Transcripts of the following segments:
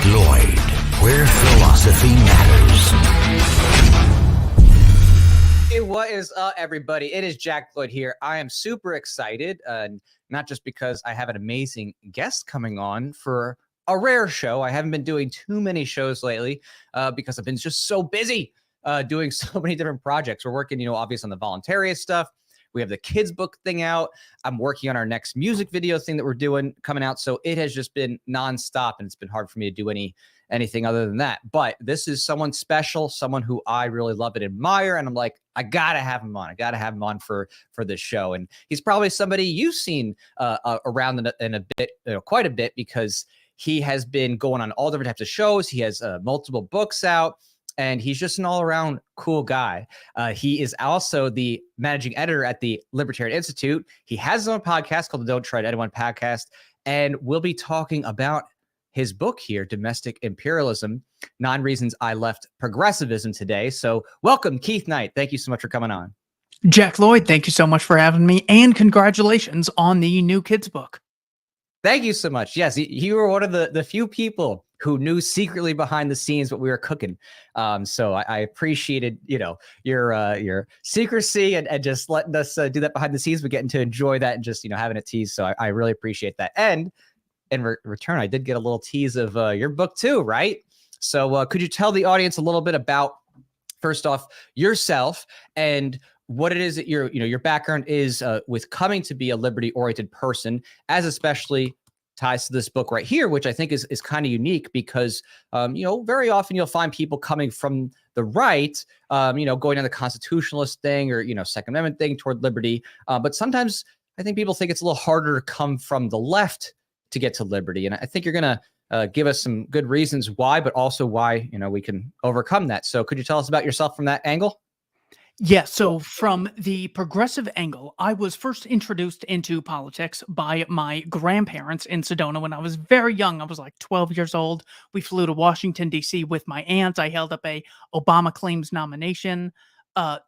Lloyd, where philosophy matters. Hey, what is up, everybody? It is Jack Lloyd here. I am super excited, not just because I have an amazing guest coming on for a rare show. I haven't been doing too many shows lately because I've been just so busy doing so many different projects. We're working, obviously on the voluntarist stuff. We have the kids book thing out. I'm working on our next music video thing that we're doing coming out. So it has just been nonstop, and it's been hard for me to do anything other than that. But this is someone special, someone who I really love and admire. And I'm like, I got to have him on. I got to have him on for this show. And he's probably somebody you've seen around in a bit, quite a bit, because he has been going on all different types of shows. He has multiple books out. And he's just an all-around cool guy. He is also the managing editor at the Libertarian Institute. He has his own podcast called the Don't Tread Anyone podcast. And we'll be talking about his book here, Domestic Imperialism, 9 Reasons I Left Progressivism today. So welcome, Keith Knight. Thank you so much for coming on. Jack Lloyd, thank you so much for having me. And congratulations on the new kids book. Thank you so much. Yes, you were one of the few people who knew secretly behind the scenes what we were cooking. So I appreciated, your secrecy and just letting us do that behind the scenes, but getting to enjoy that and just, having a tease. So I really appreciate that. And in return, I did get a little tease of your book too, right? So could you tell the audience a little bit about, first off, yourself and what it is that your background is with coming to be a liberty-oriented person, as especially ties to this book right here, which I think is kind of unique because, very often you'll find people coming from the right, going on the constitutionalist thing or, Second Amendment thing toward liberty. But sometimes I think people think it's a little harder to come from the left to get to liberty. And I think you're going to give us some good reasons why, but also why, we can overcome that. So could you tell us about yourself from that angle? Yeah, so from the progressive angle, I was first introduced into politics by my grandparents in Sedona when I was very young. I was like 12 years old. We flew to Washington, D.C. with my aunt. I held up a Obama claims nomination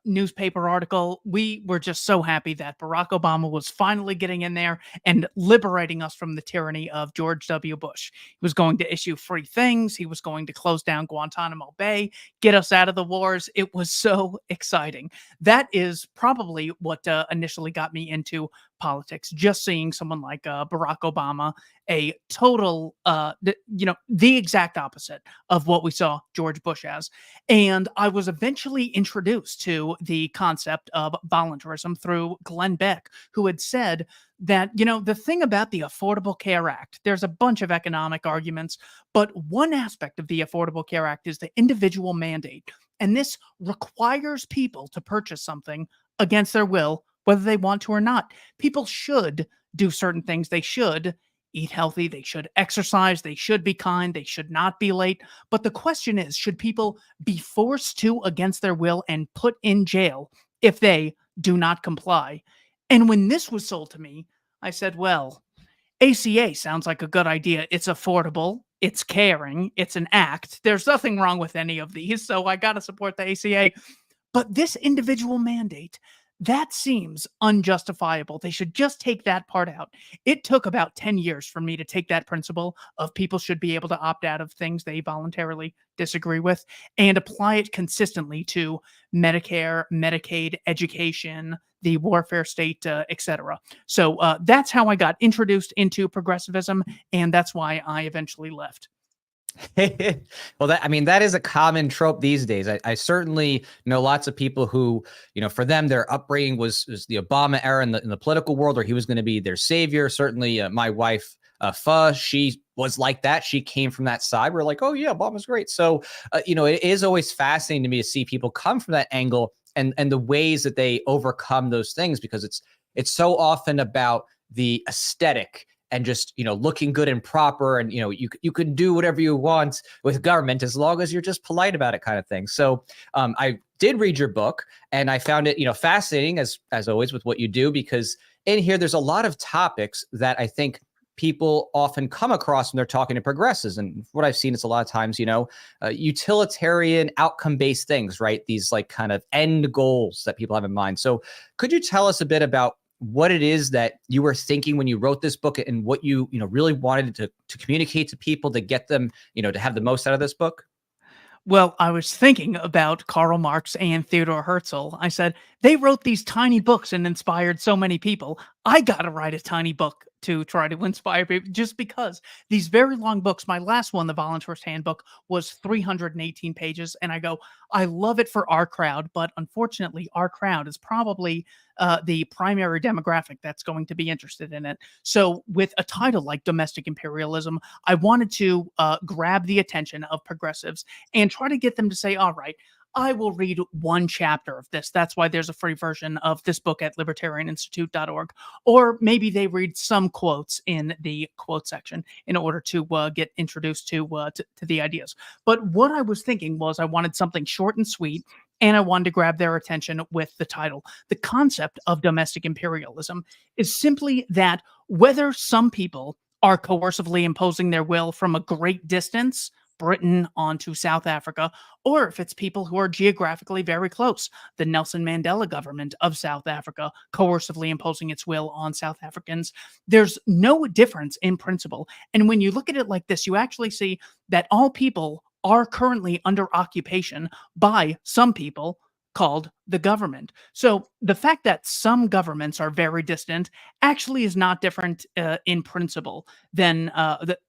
newspaper article. We were just so happy that Barack Obama was finally getting in there and liberating us from the tyranny of George W. Bush. He was going to issue free things. He was going to close down Guantanamo Bay, get us out of the wars. It was so exciting. That is probably what initially got me into politics, just seeing someone like Barack Obama, a total, the exact opposite of what we saw George Bush as. And I was eventually introduced to the concept of voluntarism through Glenn Beck, who had said that, the thing about the Affordable Care Act, there's a bunch of economic arguments, but one aspect of the Affordable Care Act is the individual mandate. And this requires people to purchase something against their will, whether they want to or not. People should do certain things. They should eat healthy. They should exercise. They should be kind. They should not be late. But the question is, should people be forced to against their will and put in jail if they do not comply? And when this was sold to me, I said, well, ACA sounds like a good idea. It's affordable. It's caring. It's an act. There's nothing wrong with any of these. So I got to support the ACA. But this individual mandate, that seems unjustifiable. They should just take that part out. It took about 10 years for me to take that principle of people should be able to opt out of things they voluntarily disagree with and apply it consistently to Medicare, Medicaid, education, the warfare state, etc. So that's how I got introduced into progressivism, and that's why I eventually left. Well, that is a common trope these days. I certainly know lots of people who, for them, their upbringing was the Obama era in the political world, where he was going to be their savior. Certainly my wife, she was like that. She came from that side. We're like, oh yeah, Obama's great. So, it is always fascinating to me to see people come from that angle and the ways that they overcome those things, because it's so often about the aesthetic and just, looking good and proper. And, you can do whatever you want with government as long as you're just polite about it, kind of thing. So I did read your book, and I found it, fascinating as always with what you do, because in here, there's a lot of topics that I think people often come across when they're talking to progressives. And what I've seen is a lot of times, utilitarian outcome-based things, right? These like kind of end goals that people have in mind. So could you tell us a bit about what it is that you were thinking when you wrote this book, and what you really wanted to communicate to people to get them, to have the most out of this book? Well, I was thinking about Karl Marx and Theodore Herzl. I said, they wrote these tiny books and inspired so many people. I got to write a tiny book to try to inspire people, just because these very long books, my last one, The Volunteer's Handbook, was 318 pages. And I go, I love it for our crowd, but unfortunately, our crowd is probably the primary demographic that's going to be interested in it. So with a title like Domestic Imperialism, I wanted to grab the attention of progressives and try to get them to say, all right, I will read one chapter of this. That's why there's a free version of this book at libertarianinstitute.org. Or maybe they read some quotes in the quote section in order to get introduced to the ideas. But what I was thinking was I wanted something short and sweet, and I wanted to grab their attention with the title. The concept of domestic imperialism is simply that whether some people are coercively imposing their will from a great distance, Britain onto South Africa, or if it's people who are geographically very close, the Nelson Mandela government of South Africa coercively imposing its will on South Africans. There's no difference in principle. And when you look at it like this, you actually see that all people are currently under occupation by some people called the government. So the fact that some governments are very distant actually is not different in principle than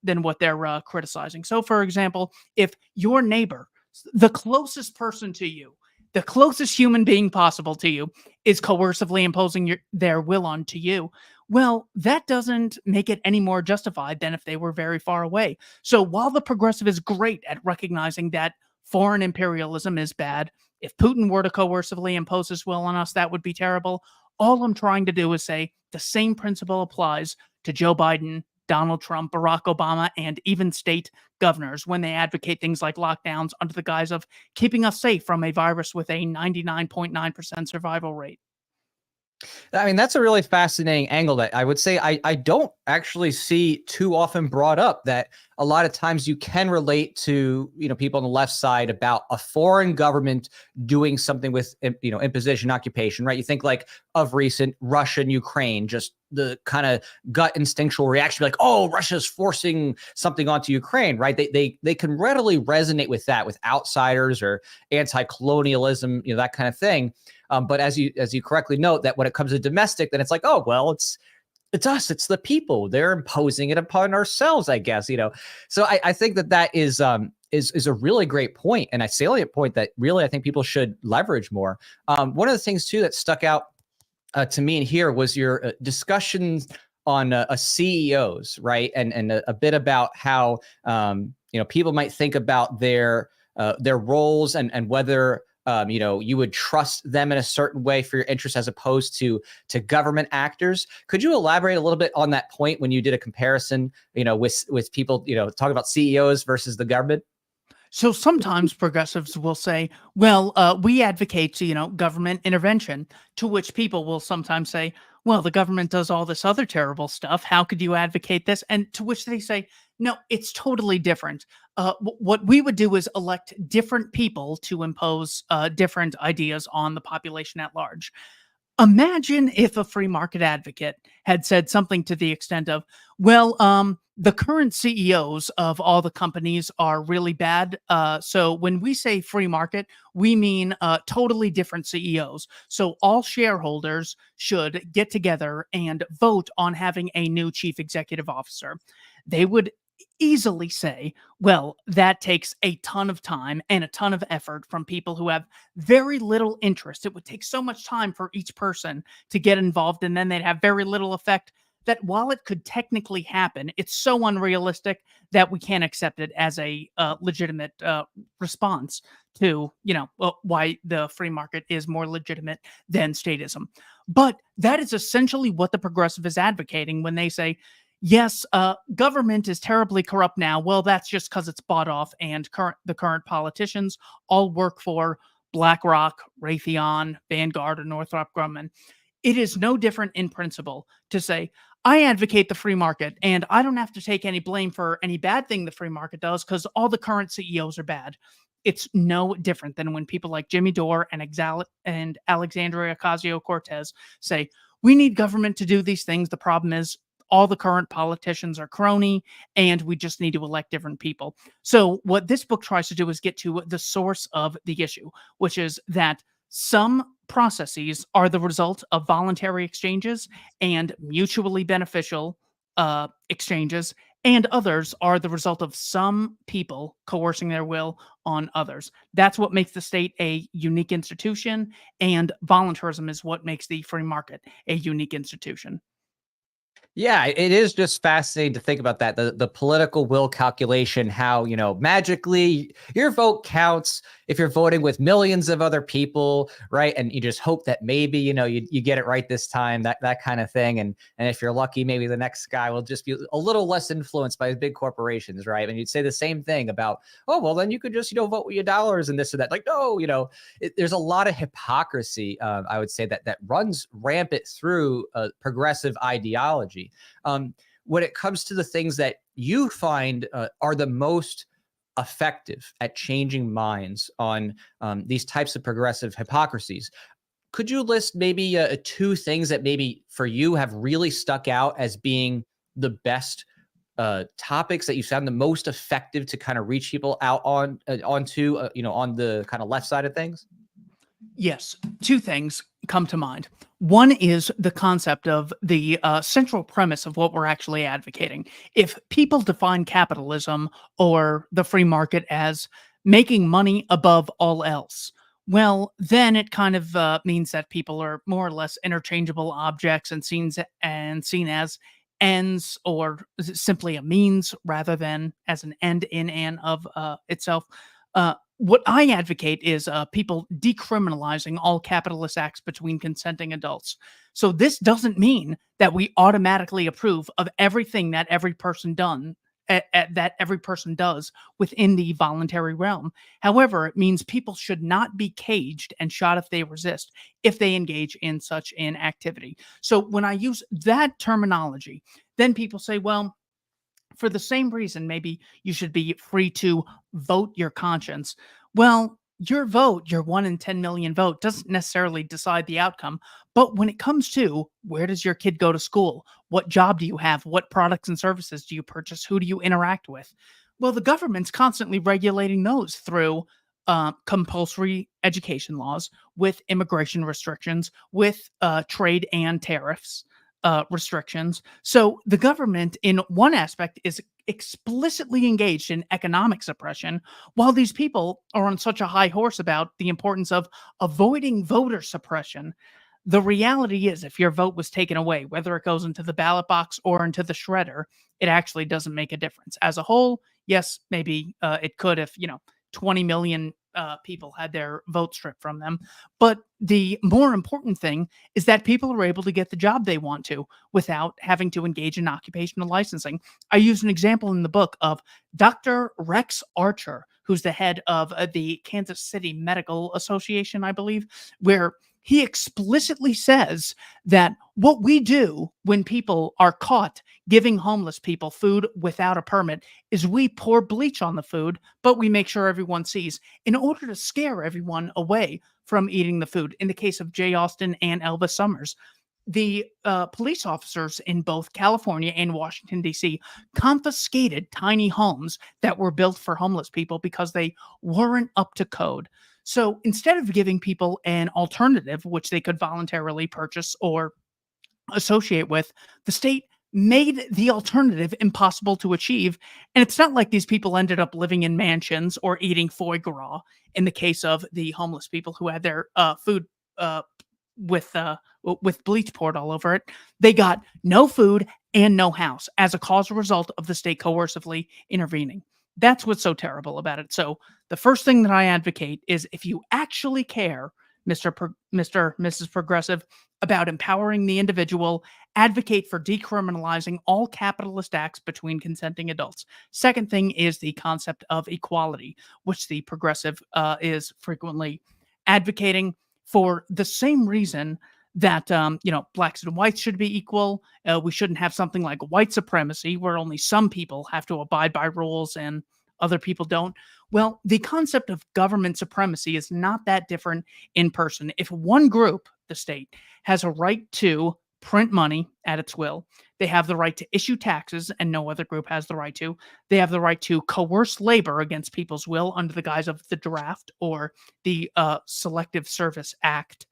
what they're criticizing. So, for example, if your neighbor, the closest person to you, the closest human being possible to you, is coercively imposing their will onto you, well, that doesn't make it any more justified than if they were very far away. So while the progressive is great at recognizing that foreign imperialism is bad, if Putin were to coercively impose his will on us, that would be terrible. All I'm trying to do is say the same principle applies to Joe Biden, Donald Trump, Barack Obama, and even state governors when they advocate things like lockdowns under the guise of keeping us safe from a virus with a 99.9% survival rate. I mean, that's a really fascinating angle that I would say I don't actually see too often brought up, that a lot of times you can relate to, people on the left side about a foreign government doing something with, imposition, occupation, right? You think like of recent Russia and Ukraine, just the kind of gut instinctual reaction, like, oh, Russia's forcing something onto Ukraine, right? They can readily resonate with that, with outsiders or anti-colonialism, that kind of thing. But as you correctly note, that when it comes to domestic, then it's like, oh, well, it's us, it's the people. They're imposing it upon ourselves, I guess, So I think that is a really great point, and a salient point that really I think people should leverage more. One of the things too that stuck out to me in here was your discussions on CEOs, right? And a bit about how people might think about their roles and whether you would trust them in a certain way for your interests as opposed to government actors. Could you elaborate a little bit on that point when you did a comparison, with people, talking about CEOs versus the government? So sometimes progressives will say, well, we advocate, government intervention, to which people will sometimes say, well, the government does all this other terrible stuff. How could you advocate this? And to which they say, no, it's totally different. What we would do is elect different people to impose different ideas on the population at large. Imagine if a free market advocate had said something to the extent of, well, the current CEOs of all the companies are really bad. So when we say free market, we mean totally different CEOs. So all shareholders should get together and vote on having a new chief executive officer. They would easily say, well, that takes a ton of time and a ton of effort from people who have very little interest. It would take so much time for each person to get involved, and then they'd have very little effect, that while it could technically happen, it's so unrealistic that we can't accept it as a legitimate response to, why the free market is more legitimate than statism. But that is essentially what the progressive is advocating when they say, yes, government is terribly corrupt now. Well, that's just because it's bought off, and the current politicians all work for BlackRock, Raytheon, Vanguard, or Northrop Grumman. It is no different in principle to say, I advocate the free market, and I don't have to take any blame for any bad thing the free market does because all the current CEOs are bad. It's no different than when people like Jimmy Dore and Alexandria Ocasio-Cortez say, we need government to do these things. The problem is all the current politicians are crony, and we just need to elect different people. So what this book tries to do is get to the source of the issue, which is that some processes are the result of voluntary exchanges and mutually beneficial exchanges, and others are the result of some people coercing their will on others. That's what makes the state a unique institution, and voluntarism is what makes the free market a unique institution. Yeah, it is just fascinating to think about that. The political will calculation, how, magically your vote counts if you're voting with millions of other people, right? And you just hope that maybe, you get it right this time, that kind of thing. And if you're lucky, maybe the next guy will just be a little less influenced by big corporations, right? And you'd say the same thing about, oh, well, then you could just, vote with your dollars and this or that. Like, no, there's a lot of hypocrisy, I would say, that runs rampant through progressive ideology. When it comes to the things that you find are the most effective at changing minds on these types of progressive hypocrisies, could you list maybe 2 things that maybe for you have really stuck out as being the best topics that you found the most effective to kind of reach people out on onto on the kind of left side of things? Yes, 2 things come to mind. One is the concept of the central premise of what we're actually advocating. If people define capitalism or the free market as making money above all else, well, then it kind of means that people are more or less interchangeable objects and seen as ends, or simply a means rather than as an end in and of itself. What I advocate is people decriminalizing all capitalist acts between consenting adults. So this doesn't mean that we automatically approve of everything that every person that every person does within the voluntary realm. However, it means people should not be caged and shot if they resist, if they engage in such an activity. So when I use that terminology, then people say, well, for the same reason, maybe you should be free to vote your conscience. Well, your vote, your 1 in 10 million vote, doesn't necessarily decide the outcome. But when it comes to where does your kid go to school? What job do you have? What products and services do you purchase? Who do you interact with? Well, the government's constantly regulating those through compulsory education laws, with immigration restrictions, with trade and tariffs restrictions. So the government, in one aspect, is explicitly engaged in economic suppression, while these people are on such a high horse about the importance of avoiding voter suppression. The reality is, if your vote was taken away, whether it goes into the ballot box or into the shredder, it actually doesn't make a difference. As a whole, yes, maybe it could if, 20 million people had their vote stripped from them. But the more important thing is that people are able to get the job they want to without having to engage in occupational licensing. I use an example in the book of Dr. Rex Archer, who's the head of the Kansas City Medical Association, I believe, where he explicitly says that what we do when people are caught giving homeless people food without a permit is we pour bleach on the food, but we make sure everyone sees in order to scare everyone away from eating the food. In the case of Jay Austen and Elvis Summers, the police officers in both California and Washington, D.C. confiscated tiny homes that were built for homeless people because they weren't up to code. So instead of giving people an alternative, which they could voluntarily purchase or associate with, the state made the alternative impossible to achieve. And it's not like these people ended up living in mansions or eating foie gras in the case of the homeless people who had their food with bleach poured all over it. They got no food and no house as a causal result of the state coercively intervening. That's what's so terrible about it. So the first thing that I advocate is, if you actually care, Mrs. Progressive, about empowering the individual, advocate for decriminalizing all capitalist acts between consenting adults. Second thing is the concept of equality, which the progressive is frequently advocating for the same reason that blacks and whites should be equal. We shouldn't have something like white supremacy, where only some people have to abide by rules and other people don't. Well, the concept of government supremacy is not that different in person. If one group, the state, has a right to print money at its will. They have the right to issue taxes, and no other group has the right to. They have the right to coerce labor against people's will under the guise of the draft or the Selective Service Act.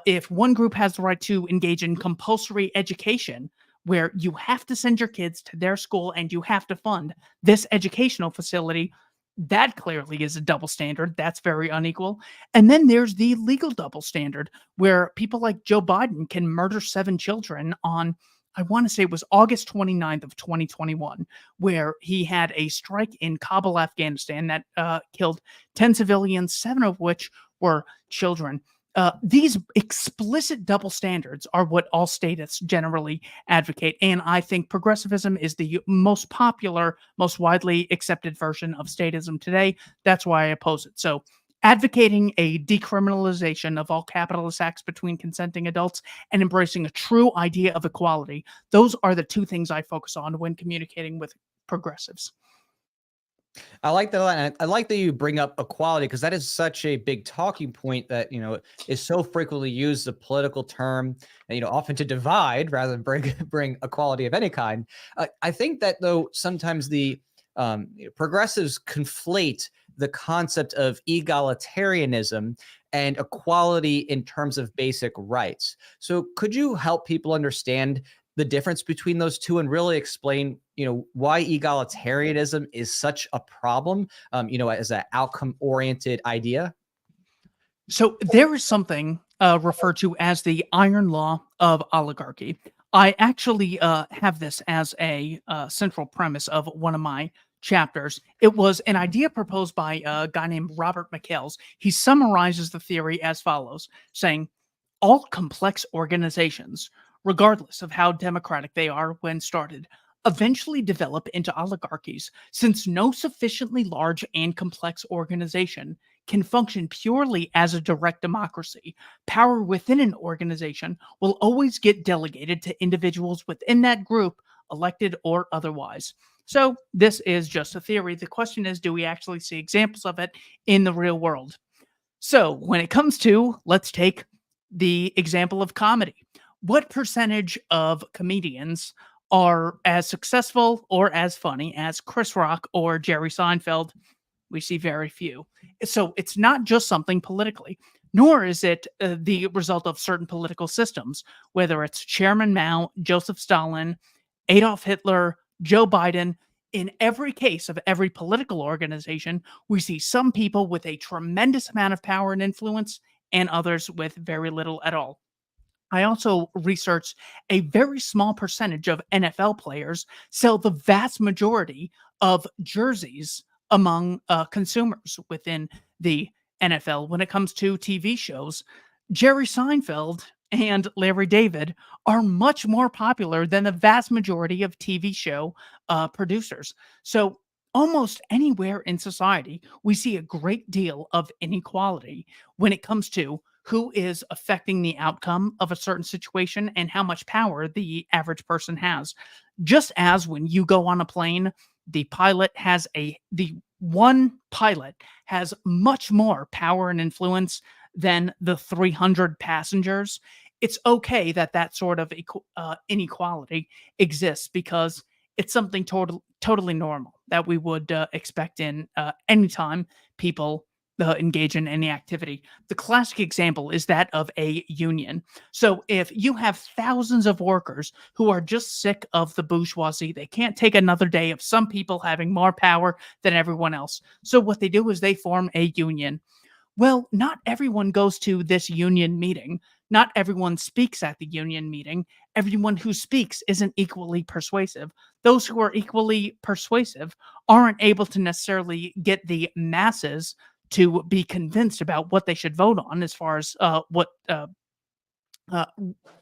If one group has the right to engage in compulsory education, where you have to send your kids to their school and you have to fund this educational facility, that clearly is a double standard. That's very unequal. And then there's the legal double standard, where people like Joe Biden can murder 7 children on, I want to say it was August 29th of 2021, where he had a strike in Kabul, Afghanistan that killed 10 civilians, 7 of which were children. These explicit double standards are what all statists generally advocate. And I think progressivism is the most popular, most widely accepted version of statism today. That's why I oppose it. So, advocating a decriminalization of all capitalist acts between consenting adults and embracing a true idea of equality, those are the 2 things I focus on when communicating with progressives. I like that. And I like that you bring up equality, because that is such a big talking point that, is so frequently used, a political term, often to divide rather than bring equality of any kind. I think that, though, sometimes the progressives conflate the concept of egalitarianism and equality in terms of basic rights. So could you help people understand the difference between those two and really explain, why egalitarianism is such a problem, as an outcome-oriented idea? So there is something referred to as the iron law of oligarchy. I actually have this as a central premise of one of my chapters. It was an idea proposed by a guy named Robert McHales. He summarizes the theory as follows, saying, all complex organizations, regardless of how democratic they are when started, eventually develop into oligarchies, since no sufficiently large and complex organization can function purely as a direct democracy. Power within an organization will always get delegated to individuals within that group, elected or otherwise. So this is just a theory. The question is, do we actually see examples of it in the real world? So when it comes to, let's take the example of comedy. What percentage of comedians are as successful or as funny as Chris Rock or Jerry Seinfeld? We see very few. So it's not just something politically, nor is it the result of certain political systems, whether it's Chairman Mao, Joseph Stalin, Adolf Hitler, Joe Biden. In every case of every political organization, we see some people with a tremendous amount of power and influence and others with very little at all. I also researched a very small percentage of NFL players sell the vast majority of jerseys among consumers within the NFL. When it comes to TV shows, Jerry Seinfeld and Larry David are much more popular than the vast majority of TV show producers. So almost anywhere in society, we see a great deal of inequality when it comes to who is affecting the outcome of a certain situation and how much power the average person has. Just as when you go on a plane, the one pilot has much more power and influence than the 300 passengers. It's okay that that sort of inequality exists, because it's something totally normal that we would expect in any time people engage in any activity. The classic example is that of a union. So if you have thousands of workers who are just sick of the bourgeoisie, they can't take another day of some people having more power than everyone else. So what they do is they form a union. Well, not everyone goes to this union meeting. Not everyone speaks at the union meeting. Everyone who speaks isn't equally persuasive. Those who are equally persuasive aren't able to necessarily get the masses to be convinced about what they should vote on as far as what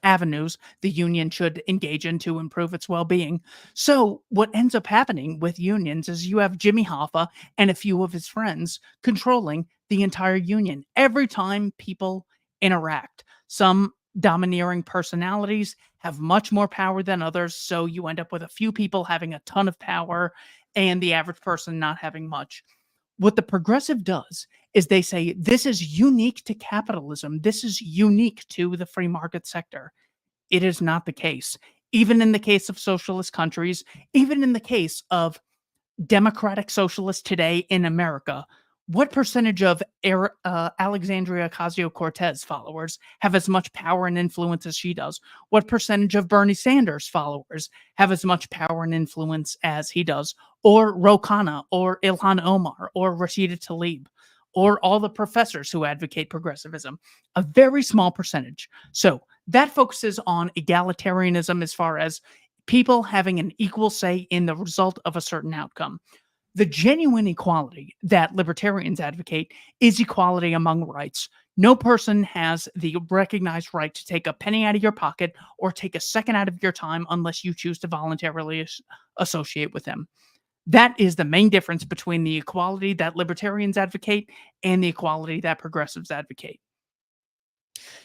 avenues the union should engage in to improve its well-being. So what ends up happening with unions is you have Jimmy Hoffa and a few of his friends controlling the entire union. Every time people interact, some domineering personalities have much more power than others, so you end up with a few people having a ton of power and the average person not having much. What the progressive does is they say this is unique to capitalism. This is unique to the free market sector. it is not the case. Even in the case of socialist countries, even in the case of democratic socialists today in America, what percentage of Alexandria Ocasio-Cortez followers have as much power and influence as she does? What percentage of Bernie Sanders followers have as much power and influence as he does? Or Ro Khanna, or Ilhan Omar, or Rashida Tlaib, or all the professors who advocate progressivism? A very small percentage. So that focuses on egalitarianism as far as people having an equal say in the result of a certain outcome. The genuine equality that libertarians advocate is equality among rights. No person has the recognized right to take a penny out of your pocket or take a second out of your time unless you choose to voluntarily associate with them. That is the main difference between the equality that libertarians advocate and the equality that progressives advocate.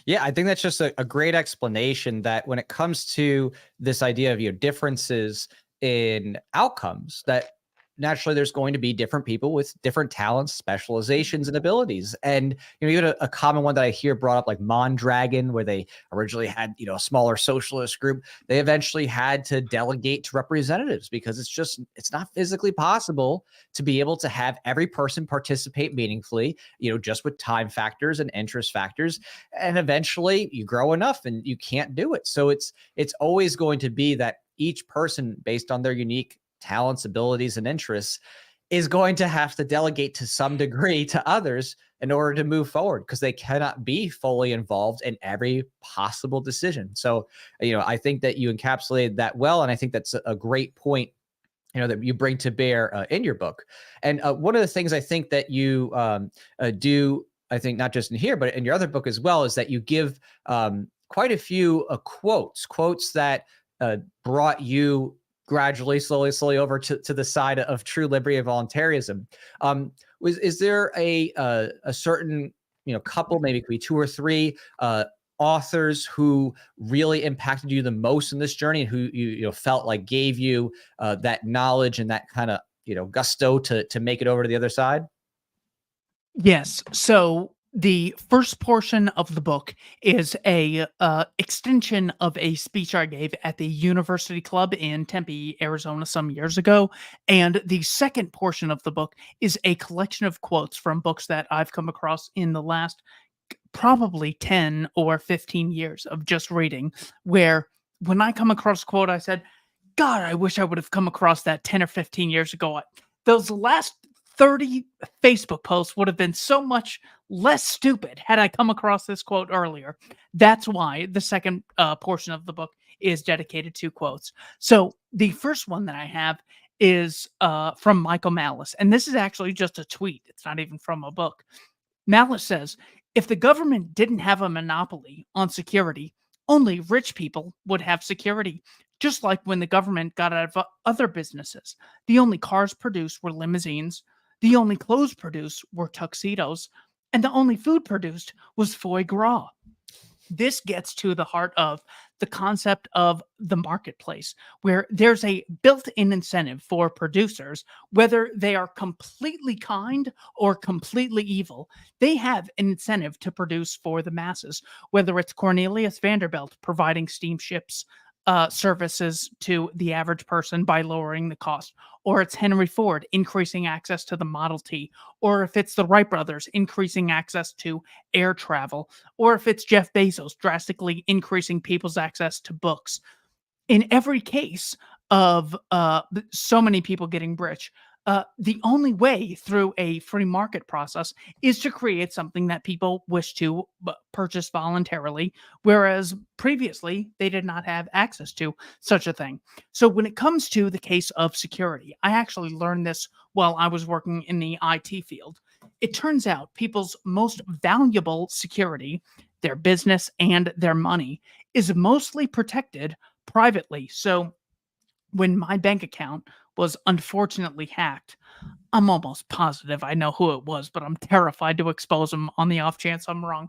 Yeah, I think that's just a great explanation that when it comes to this idea of differences in outcomes, that naturally there's going to be different people with different talents, specializations, and abilities. And you had a common one that I hear brought up, like Mondragon, where they originally had a smaller socialist group. They eventually had to delegate to representatives because it's not physically possible to be able to have every person participate meaningfully, just with time factors and interest factors. And eventually you grow enough and you can't do it. So it's always going to be that each person, based on their unique talents, abilities, and interests, is going to have to delegate to some degree to others in order to move forward, because they cannot be fully involved in every possible decision. So, I think that you encapsulated that well. And I think that's a great point, that you bring to bear in your book. And one of the things I think that you do, I think not just in here, but in your other book as well, is that you give quite a few quotes that brought you gradually, slowly over to the side of true liberty and voluntarism. Is there a certain couple, maybe it could be two or three authors who really impacted you the most in this journey, and who you felt like gave you that knowledge and that kind of gusto to make it over to the other side? Yes. So the first portion of the book is a extension of a speech I gave at the University Club in Tempe, Arizona, some years ago. And the second portion of the book is a collection of quotes from books that I've come across in the last probably 10 or 15 years of just reading, where when I come across a quote, I said, God, I wish I would have come across that 10 or 15 years ago. Those last 30 Facebook posts would have been so much less stupid had I come across this quote earlier. That's why the second portion of the book is dedicated to quotes. So the first one that I have is from Michael Malice. And this is actually just a tweet. It's not even from a book. Malice says, if the government didn't have a monopoly on security, only rich people would have security. Just like when the government got out of other businesses. The only cars produced were limousines. The only clothes produced were tuxedos. And the only food produced was foie gras. This gets to the heart of the concept of the marketplace, where there's a built-in incentive for producers, whether they are completely kind or completely evil. They have an incentive to produce for the masses, whether it's Cornelius Vanderbilt providing steamships services to the average person by lowering the cost, or it's Henry Ford increasing access to the Model T, or if it's the Wright brothers increasing access to air travel, or if it's Jeff Bezos drastically increasing people's access to books. In every case of so many people getting rich, the only way through a free market process is to create something that people wish to purchase voluntarily, whereas previously they did not have access to such a thing. So when it comes to the case of security, I actually learned this while I was working in the IT field. It turns out people's most valuable security, their business and their money, is mostly protected privately. So when my bank account was unfortunately hacked, I'm almost positive I know who it was, but I'm terrified to expose him on the off chance I'm wrong.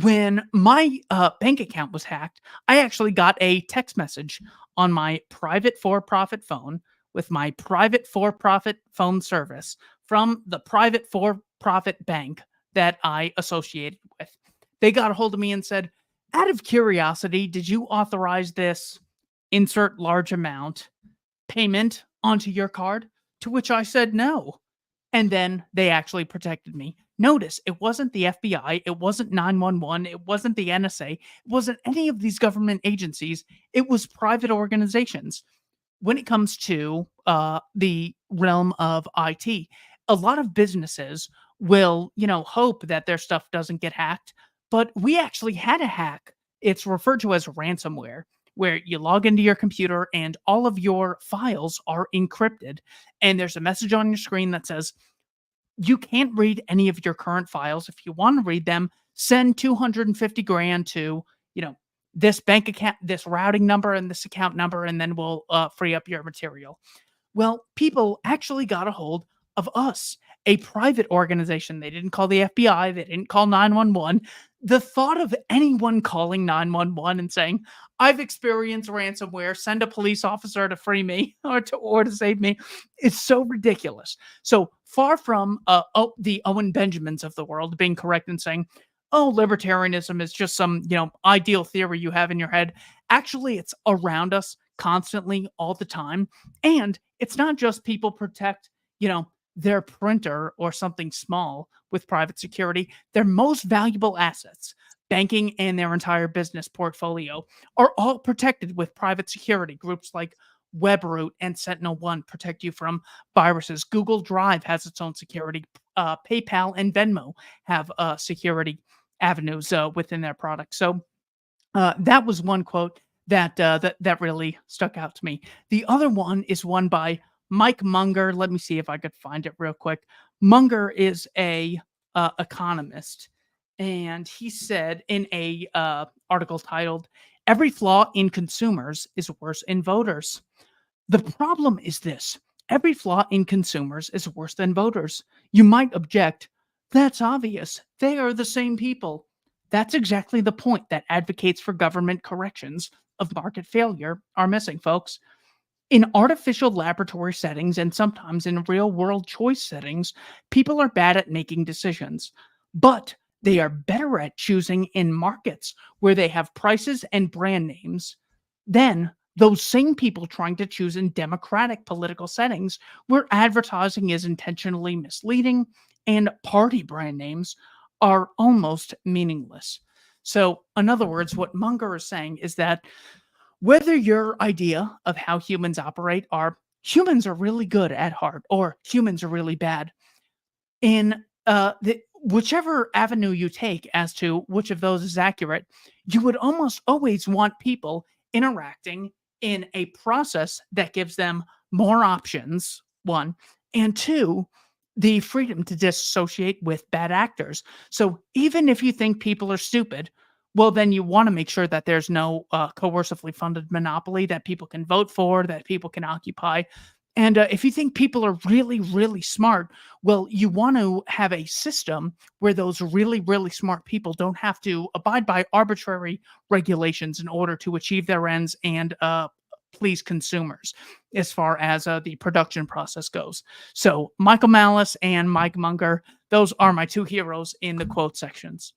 When my bank account was hacked, I actually got a text message on my private for-profit phone with my private for-profit phone service from the private for-profit bank that I associated with. They got a hold of me and said, Out of curiosity, did you authorize this insert large amount payment onto your card? To which I said no. And then they actually protected me. Notice it wasn't the FBI, it wasn't 911, it wasn't the NSA, it wasn't any of these government agencies. It was private organizations. When it comes to the realm of IT, a lot of businesses will, hope that their stuff doesn't get hacked. But we actually had a hack. It's referred to as ransomware, where you log into your computer and all of your files are encrypted. And there's a message on your screen that says, you can't read any of your current files. If you want to read them, send 250 grand to, this bank account, this routing number, and this account number, and then we'll free up your material. Well, people actually got a hold of us, a private organization. They didn't call the FBI. They didn't call 911. The thought of anyone calling 911 and saying, I've experienced ransomware, send a police officer to free me or to save me, is so ridiculous. So far from the Owen Benjamins of the world being correct and saying, oh, libertarianism is just some, ideal theory you have in your head. Actually, it's around us constantly all the time. And it's not just people protect, their printer or something small with private security. Their most valuable assets, banking and their entire business portfolio, are all protected with private security. Groups like WebRoot and SentinelOne protect you from viruses. Google Drive has its own security. PayPal and Venmo have security avenues within their product. So that was one quote that really stuck out to me. The other one is one by Mike Munger. Let me see if I could find it real quick. Munger is a economist, and he said in a article titled "Every Flaw in Consumers is Worse in Voters." The problem is this: every flaw in consumers is worse than voters. You might object, that's obvious. They are the same people. That's exactly the point that advocates for government corrections of market failure are missing, folks. In artificial laboratory settings and sometimes in real world choice settings, people are bad at making decisions, but they are better at choosing in markets where they have prices and brand names than those same people trying to choose in democratic political settings where advertising is intentionally misleading and party brand names are almost meaningless. So, in other words, what Munger is saying is that whether your idea of how humans operate are humans are really good at heart or humans are really bad, in whichever avenue you take as to which of those is accurate, you would almost always want people interacting in a process that gives them more options, one, and two, the freedom to disassociate with bad actors. So even if you think people are stupid, well, then you want to make sure that there's no coercively funded monopoly that people can vote for, that people can occupy. And if you think people are really, really smart, well, you want to have a system where those really, really smart people don't have to abide by arbitrary regulations in order to achieve their ends and please consumers as far as the production process goes. So Michael Malice and Mike Munger, those are my two heroes in the quote sections.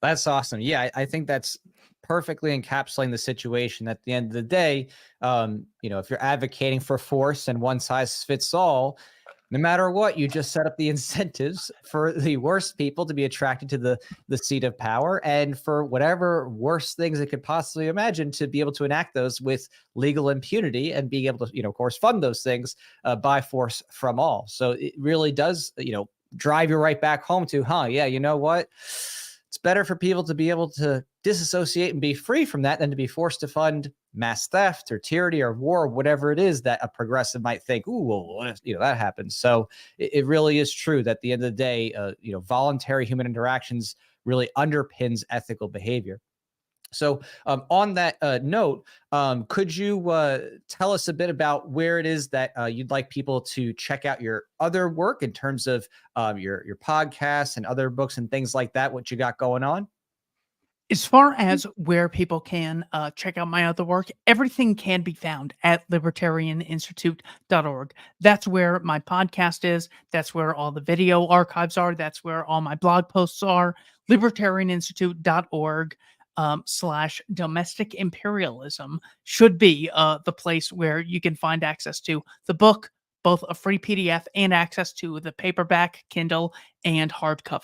That's awesome. Yeah, I think that's perfectly encapsulating the situation. At the end of the day, if you're advocating for force and one size fits all, no matter what, you just set up the incentives for the worst people to be attracted to the seat of power, and for whatever worst things it could possibly imagine to be able to enact those with legal impunity and being able to, of course, fund those things by force from all. So it really does, drive you right back home to, yeah, you know what? It's better for people to be able to disassociate and be free from that than to be forced to fund mass theft or tyranny or war or whatever it is that a progressive might think, ooh, well, that happens. So it really is true that at the end of the day, voluntary human interactions really underpins ethical behavior. So on that note, could you tell us a bit about where it is that you'd like people to check out your other work in terms of your podcasts and other books and things like that, what you got going on? As far as where people can check out my other work, everything can be found at libertarianinstitute.org. That's where my podcast is. That's where all the video archives are. That's where all my blog posts are. libertarianinstitute.org. slash domestic imperialism should be the place where you can find access to the book, both a free PDF and access to the paperback, Kindle, and hardcover.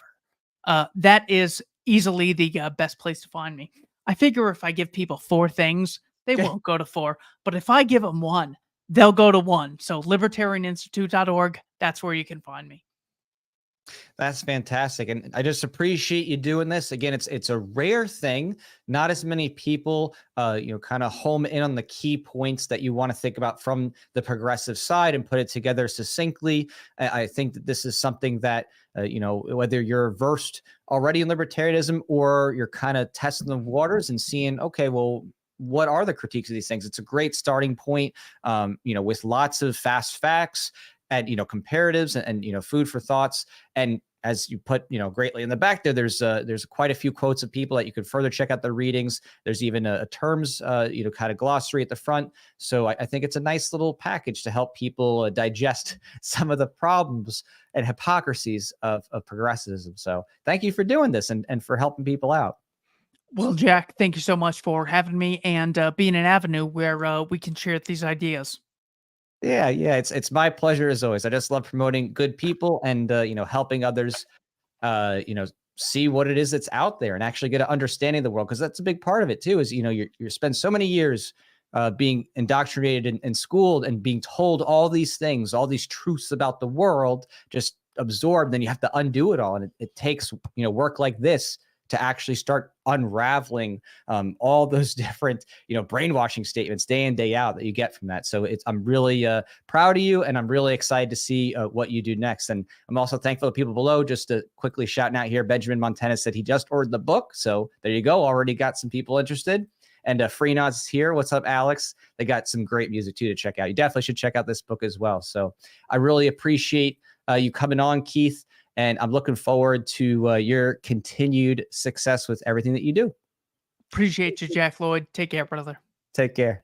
That is easily the best place to find me. I figure if I give people 4 things, they won't go to 4. But if I give them 1, they'll go to 1. So libertarianinstitute.org, that's where you can find me. That's fantastic. And I just appreciate you doing this. Again, it's a rare thing. Not as many people, kind of home in on the key points that you want to think about from the progressive side and put it together succinctly. I think that this is something that, whether you're versed already in libertarianism or you're kind of testing the waters and seeing, okay, well, what are the critiques of these things? It's a great starting point, with lots of fast facts and, comparatives and Mm-hmm. food for thoughts. And as you put, greatly in the back there, there's quite a few quotes of people that you could further check out their readings. There's even a terms, kind of glossary at the front. So I think it's a nice little package to help people digest some of the problems and hypocrisies of progressivism. So thank you for doing this and for helping people out. Well, Jack, thank you so much for having me and being an avenue where we can share these ideas. Yeah, it's my pleasure as always. I just love promoting good people and helping others see what it is that's out there and actually get an understanding of the world, because that's a big part of it too. Is you spend so many years being indoctrinated and schooled and being told all these things, all these truths about the world, just absorbed. Then you have to undo it all, and it takes work like this to actually start unraveling all those different, brainwashing statements day in, day out that you get from that. So I'm really proud of you, and I'm really excited to see what you do next. And I'm also thankful to people below. Just to quickly shouting out here, Benjamin Montana said he just ordered the book. So there you go. Already got some people interested. And Free Nods is here. What's up, Alex? They got some great music too to check out. You definitely should check out this book as well. So I really appreciate you coming on, Keith. And I'm looking forward to your continued success with everything that you do. Appreciate you, Jack Lloyd. Take care, brother. Take care.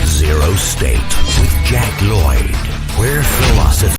Zero State with Jack Lloyd, where philosophy